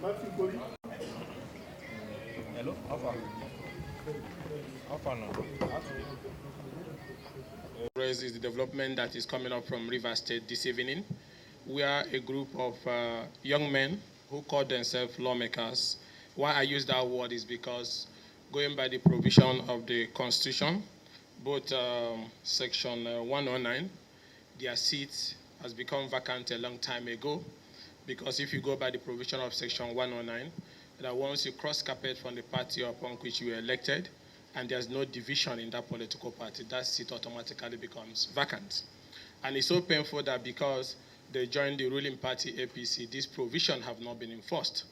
Hello? How far? How far now? Is the development that is coming up from Rivers State this evening. We are a group of young men who call themselves lawmakers. Why I use that word is because going by the provision of the Constitution, both Section 109, their seat has become vacant a long time ago, because if you go by the provision of Section 109, that once you cross carpet from the party upon which you were elected, and there's no division in that political party, that seat automatically becomes vacant. And it's so painful that because they joined the ruling party APC, this provision have not been enforced,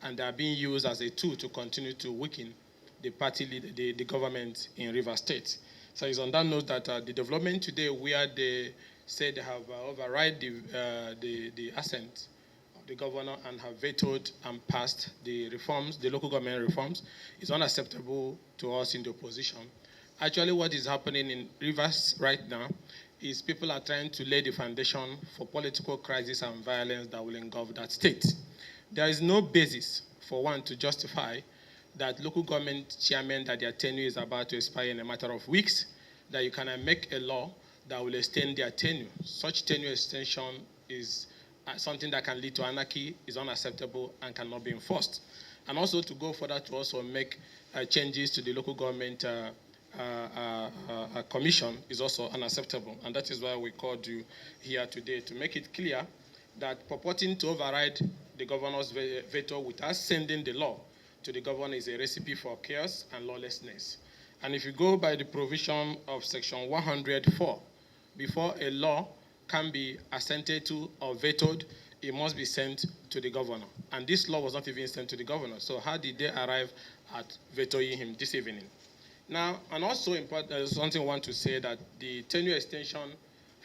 and they are being used as a tool to continue to weaken the party, the government in Rivers State. So it's on that note that the development today, where they said they have override the assent of the governor and have vetoed and passed the reforms, the local government reforms, is unacceptable to us in the opposition. Actually, what is happening in Rivers right now is people are trying to lay the foundation for political crisis and violence that will engulf that state. There is no basis for one to justify that local government chairmen that their tenure is about to expire in a matter of weeks, that you can make a law that will extend their tenure. Such tenure extension is something that can lead to anarchy, is unacceptable, and cannot be enforced. And also to go further to also make changes to the local government commission is also unacceptable. And that is why we called you here today, to make it clear that purporting to override the governor's veto without sending the law to the governor is a recipe for chaos and lawlessness. And if you go by the provision of Section 104, before a law can be assented to or vetoed, it must be sent to the governor. And this law was not even sent to the governor. So how did they arrive at vetoing him this evening? Now, and also important, there's something I want to say, that the tenure extension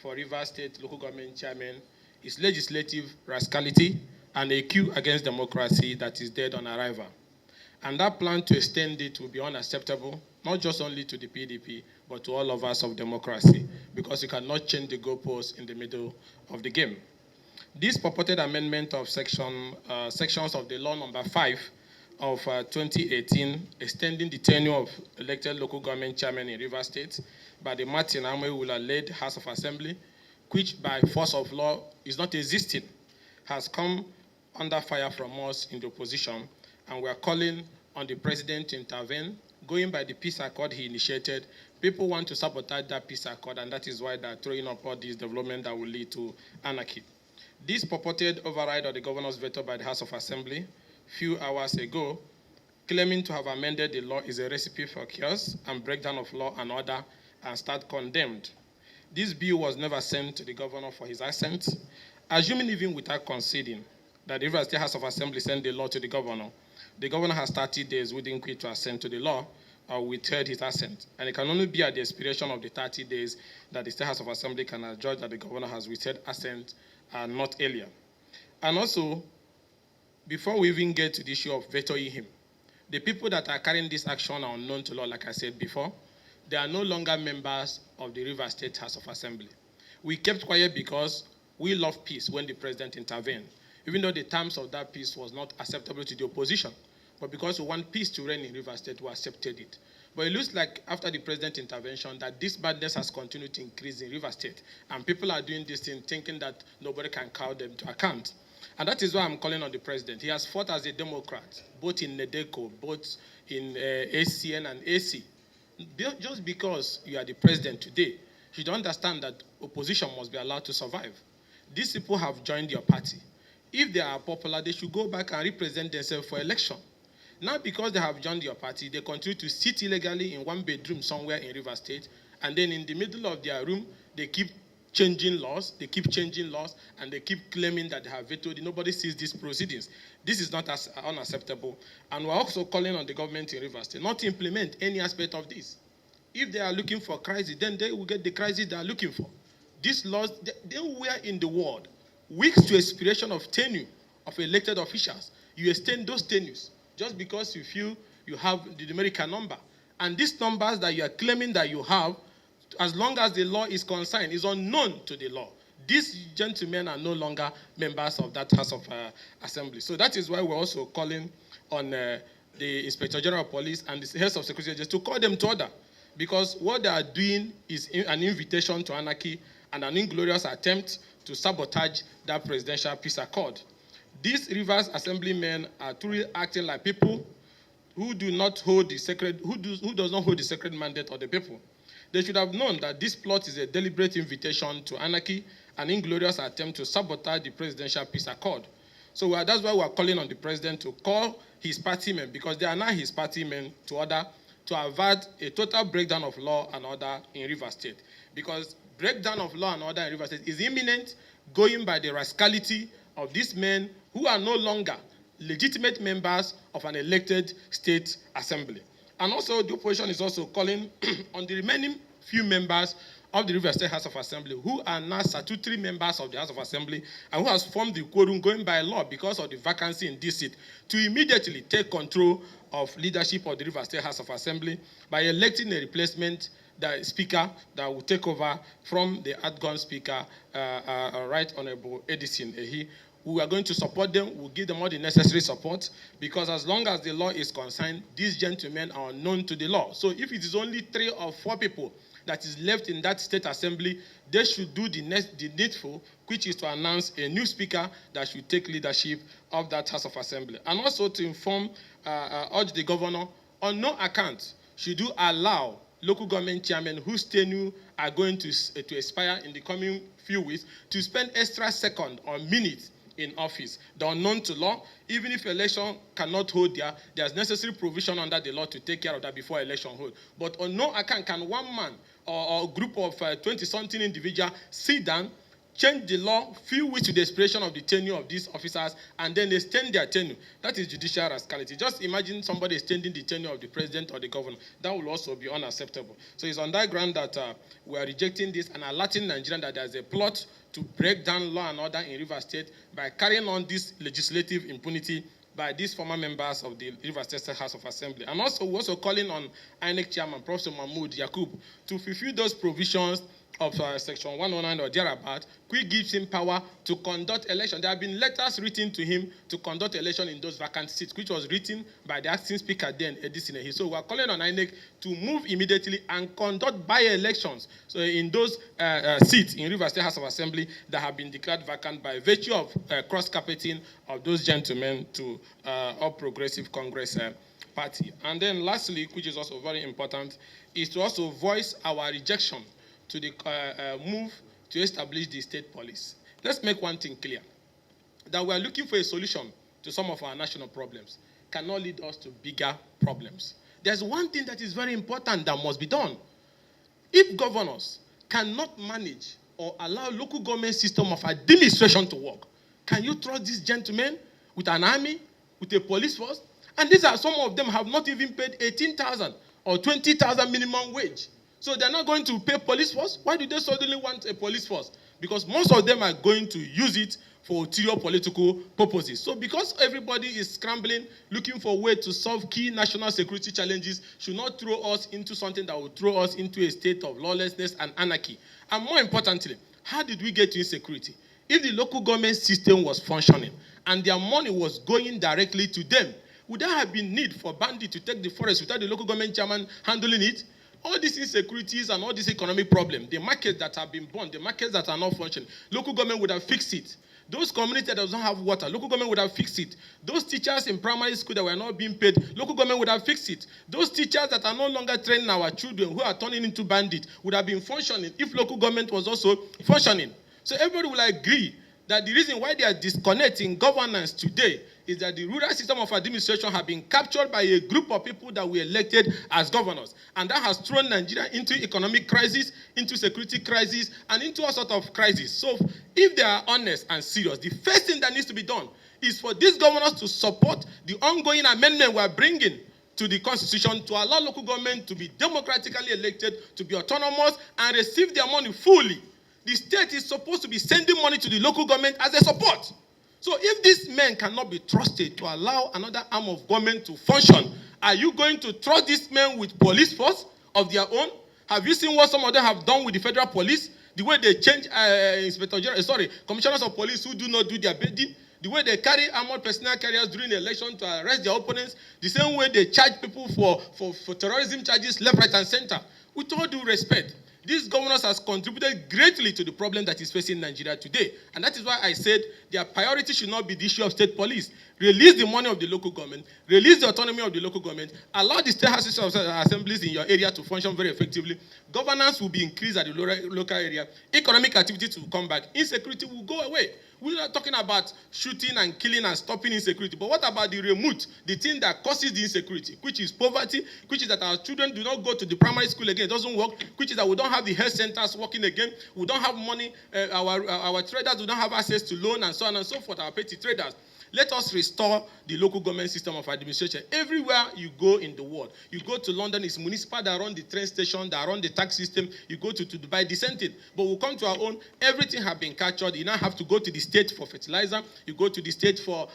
for Rivers State local government chairman is legislative rascality and a coup against democracy that is dead on arrival. And that plan to extend it will be unacceptable, not just only to the PDP, but to all of us of democracy, because you cannot change the goalposts in the middle of the game. This purported amendment of sections of the law number 5 of 2018, extending the tenure of elected local government chairman in Rivers State by the Martin Amewula-led House of Assembly, which by force of law is not existing, has come under fire from us in the opposition, and we are calling on the president to intervene. Going by the peace accord he initiated, people want to sabotage that peace accord, and that is why they are throwing up all these developments that will lead to anarchy. This purported override of the governor's veto by the House of Assembly few hours ago, claiming to have amended the law, is a recipe for chaos and breakdown of law and order, and start condemned. This bill was never sent to the governor for his assent. Assuming even without conceding that the Rivers State House of Assembly sent the law to the governor has 30 days within which to assent to the law or withheld his assent. And it can only be at the expiration of the 30 days that the State House of Assembly can adjudge that the governor has withheld assent and not earlier. And also, before we even get to the issue of vetoing him, the people that are carrying this action are unknown to law, like I said before. They are no longer members of the Rivers State House of Assembly. We kept quiet because we love peace when the president intervened, even though the terms of that peace was not acceptable to the opposition. But because we want peace to reign in Rivers State, we accepted it. But it looks like after the president's intervention that this badness has continued to increase in Rivers State. And people are doing this thing thinking that nobody can call them to account. And that is why I'm calling on the president. He has fought as a Democrat, both in NEDECO, both in ACN and AC. Just because you are the president today, you don't understand that opposition must be allowed to survive. These people have joined your party. If they are popular, they should go back and represent themselves for election. Now, because they have joined your party, they continue to sit illegally in one bedroom somewhere in Rivers State, and then in the middle of their room, they keep changing laws, and they keep claiming that they have vetoed. Nobody sees these proceedings. This is not unacceptable. And we're also calling on the government in Rivers State not to implement any aspect of this. If they are looking for crisis, then they will get the crisis they are looking for. These laws, they were in the world. Weeks to expiration of tenure of elected officials, you extend those tenures just because you feel you have the numerical number. And these numbers that you are claiming that you have, as long as the law is concerned, is unknown to the law. these gentlemen are no longer members of that House of Assembly. So that is why we're also calling on the Inspector General of Police and the heads of security agencies to call them to order, because what they are doing is an invitation to anarchy and an inglorious attempt to sabotage that presidential peace accord. These Rivers Assemblymen are truly acting like people who do not hold the sacred, who does not hold the sacred mandate of the people. They should have known that this plot is a deliberate invitation to anarchy, an inglorious attempt to sabotage the presidential peace accord. So that's why we are calling on the president to call his party men, because they are now his party men, to order to avert a total breakdown of law and order in Rivers State. Because breakdown of law and order in Rivers State is imminent, going by the rascality of these men who are no longer legitimate members of an elected state assembly. And also, the opposition is also calling on the remaining few members of the Rivers State House of Assembly who are now statutory members of the House of Assembly and who has formed the quorum going by law because of the vacancy in this seat, to immediately take control of leadership of the Rivers State House of Assembly by electing a replacement speaker that will take over from the outgone speaker, Right Honorable Edison Ehi. We are going to support them. We'll give them all the necessary support, because as long as the law is concerned, these gentlemen are unknown to the law. So if it is only 3 or 4 people that is left in that state assembly, they should do the needful, which is to announce a new speaker that should take leadership of that House of Assembly. And also to urge the governor, on no account should you allow local government chairmen whose tenure are going to expire in the coming few weeks to spend extra second or minutes in office. They are unknown to law. Even if election cannot hold there's necessary provision under the law to take care of that before election hold. But on no account can one man or a group of 20-something individuals sit down, change the law few weeks to the expiration of the tenure of these officers, and then extend their tenure. That is judicial rascality. Just imagine somebody extending the tenure of the president or the governor. That will also be unacceptable. So it's on that ground that we are rejecting this and alerting Nigerians that there's a plot to break down law and order in Rivers State by carrying on this legislative impunity by these former members of the Rivers State House of Assembly. And also, we're also calling on INEC Chairman, Professor Mahmoud Yakub, to fulfill those provisions of Section 109 or thereabout, which gives him power to conduct election. There have been letters written to him to conduct election in those vacant seats, which was written by the acting speaker then, Edison Ehi. So we are calling on INEC to move immediately and conduct by-elections in those seats in Rivers State House of Assembly that have been declared vacant by virtue of cross-carpeting of those gentlemen to All Progressive Congress Party. And then lastly, which is also very important, is to also voice our rejection to the move to establish the state police. Let's make one thing clear, that we are looking for a solution to some of our national problems cannot lead us to bigger problems. There's one thing that is very important that must be done. If governors cannot manage or allow local government system of administration to work, can you trust these gentlemen with an army, with a police force? And these are, some of them have not even paid 18,000 or 20,000 minimum wage. So they're not going to pay police force. Why do they suddenly want a police force? Because most of them are going to use it for ulterior political purposes. So because everybody is scrambling, looking for a way to solve key national security challenges, should not throw us into something that will throw us into a state of lawlessness and anarchy. And more importantly, how did we get to insecurity? If the local government system was functioning and their money was going directly to them, would there have been need for bandits to take the forest without the local government chairman handling it? All these insecurities and all this economic problem, the markets that have been burned, the markets that are not functioning, local government would have fixed it. Those communities that don't have water, local government would have fixed it. Those teachers in primary school that were not being paid, local government would have fixed it. Those teachers that are no longer training our children who are turning into bandits would have been functioning if local government was also functioning. So everybody will agree that the reason why they are disconnecting governance today is that the rural system of administration have been captured by a group of people that we elected as governors. And that has thrown Nigeria into economic crisis, into security crisis, and into all sorts of crises. So if they are honest and serious, the first thing that needs to be done is for these governors to support the ongoing amendment we are bringing to the Constitution to allow local government to be democratically elected, to be autonomous, and receive their money fully. The state is supposed to be sending money to the local government as a support. So if these men cannot be trusted to allow another arm of government to function, are you going to trust these men with police force of their own? Have you seen what some of them have done with the federal police? The way they change commissioners of police who do not do their bidding, the way they carry armored personnel carriers during the election to arrest their opponents, the same way they charge people for terrorism charges left, right, and center. With all due respect, these governors has contributed greatly to the problem that is facing Nigeria today. And that is why I said their priority should not be the issue of state police. Release the money of the local government, release the autonomy of the local government, allow the state houses of assemblies in your area to function very effectively. Governance will be increased at the local area. Economic activities will come back. Insecurity will go away. We're not talking about shooting and killing and stopping insecurity. But what about the remote, the thing that causes the insecurity, which is poverty, which is that our children do not go to the primary school again, it doesn't work, which is that we don't have the health centers working again, we don't have money, our traders do not have access to loan and so on and so forth, our petty traders. Let us restore the local government system of administration. Everywhere you go in the world, you go to London, it's municipal that run the train station, that run the tax system. You go to Dubai, the same thing. But we'll come to our own. Everything has been captured. You now have to go to the state for fertilizer. You go to the state for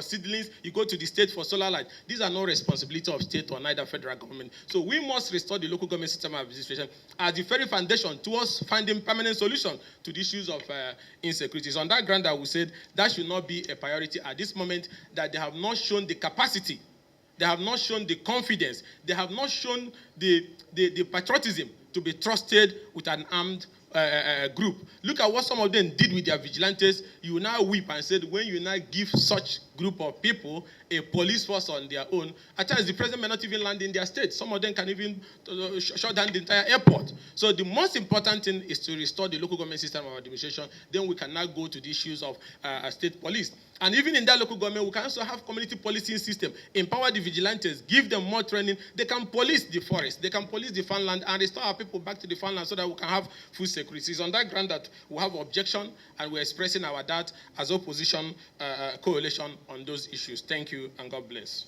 seedlings. You go to the state for solar light. These are no responsibility of state or neither federal government. So we must restore the local government system of administration as the very foundation towards finding permanent solution to the issues of insecurities. On that ground, I would say that should not be a priority at this moment, that they have not shown the capacity, they have not shown the confidence, they have not shown the patriotism to be trusted with an armed group. Look at what some of them did with their vigilantes. You now weep and said, when you now give such group of people a police force on their own, at times the president may not even land in their state. Some of them can even shut down the entire airport. So the most important thing is to restore the local government system of administration. Then we can now go to the issues of state police. And even in that local government, we can also have community policing system. Empower the vigilantes, give them more training. They can police the forest, they can police the farmland, and restore our people back to the farmland so that we can have food security. It's on that ground that we have objection, and we're expressing our doubt as opposition coalition on those issues. Thank you, and God bless.